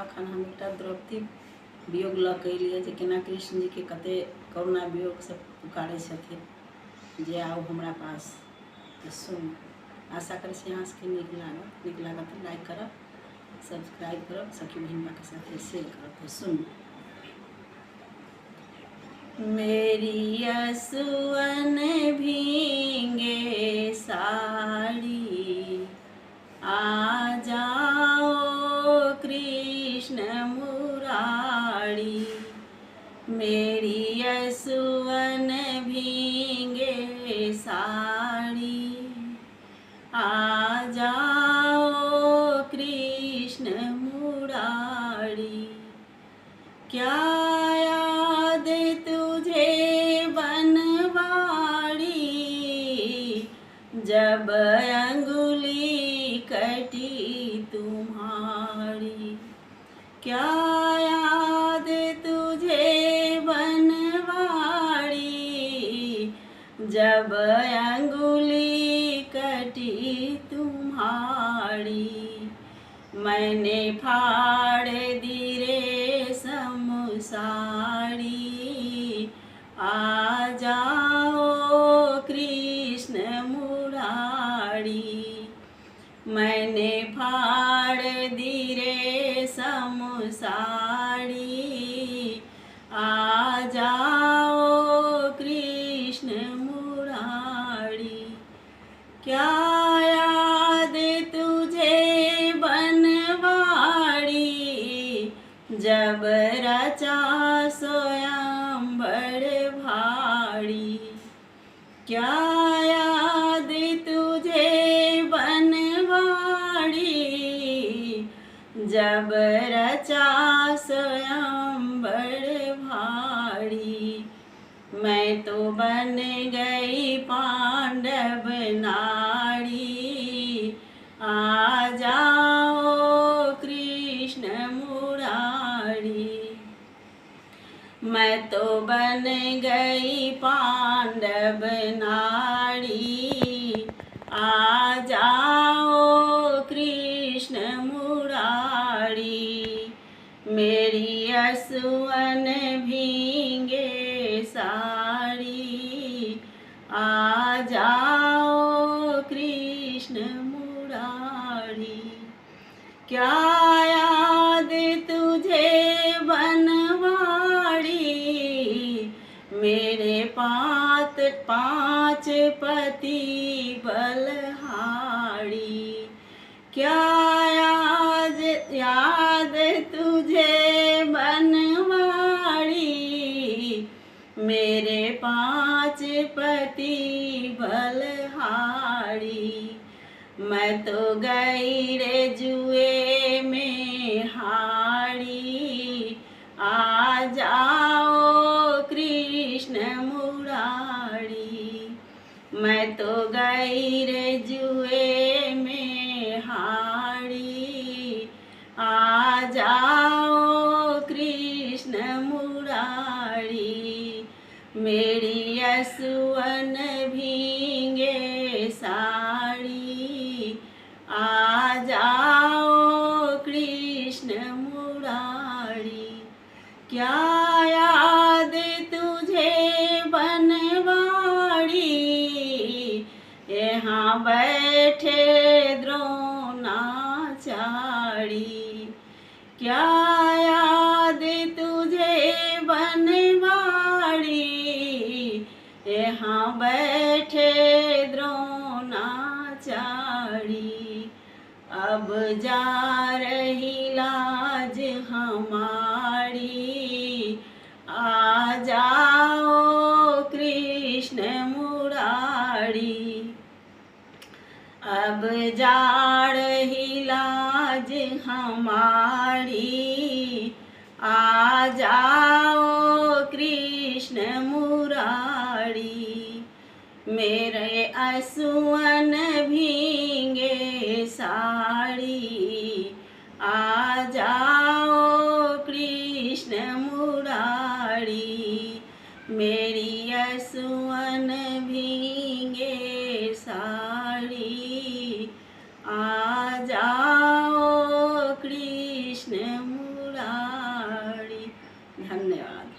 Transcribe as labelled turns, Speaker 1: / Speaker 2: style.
Speaker 1: अखन हम एकटा द्रौपदी वियोग लऽ के एलियै जे केना कृष्ण जी के कते करुणा वियोग से पुकारै छथिन जे आओ हमरा पास। तो सुन, आशा करै छी अहाँ सबके नीक लागत तो लाइक करब, सब्सक्राइब करब, सखी बहिन के साथ शेयर करब। तो सुन। मेरी असुअन भींगे साड़ी, आ जाओ कृष्ण मुरारी। मेरी असुअन भींगे साड़ी, आ जाओ कृष्ण मुरारी। क्या याद तुझे बनवारी, जब अंगुली कटी तुम्हारी। क्या याद तुझे बनवारी, जब अंगुली कटी तुम्हारी। मैंने फाड़ दी रे साड़ी, आ जाओ कृष्ण मुरारी। मैंने फाड़ दी रे साड़ी, आ जाओ कृष्ण मुरारी। क्या याद तुझे बनवारी, जब रचा स्वयंवर भारी। क्या याद तुझे बनवारी, जब रचा स्वयंवर भारी। मैं तो बन गई पांडव नारी, आ जाओ कृष्ण मुरारी। मैं तो बन गई पांडव नारी, आ जाओ कृष्ण मुरारी। मेरी असुअन भींगे साड़ी, आ जाओ कृष्ण मुरारी। क्या याद तुझे बनवारी, मेरे पांच पति बलहारी। क्या याद तुझे बनवारी, मेरे 5 पति बलहारी। मैं तो गई रे जुए में हारी, आ जाओ कृष्ण मुरारी। मैं तो गई रे जुए में हारी, आ जाओ कृष्ण मुरारी। मेरी असुअन भींगे साड़ी, आ जाओ कृष्ण मुरारी। क्या याद तुझे बनवारी, यहाँ बैठे द्रोणाचारी। क्या याद तुझे बनवारी, यहाँ बैठे द्रोणाचारी। अब जा रही लाज हमारी, आ जाओ कृष्ण मुरारी। अब जा रही लाज हमारी, आ जाओ कृष्ण मुरारी। मेरे असुअन भींगे साड़ी, आ जाओ कृष्ण मुरारी। मेरी असुअन भींगे साड़ी, आ जाओ कृष्ण मुरारी। धन्यवाद।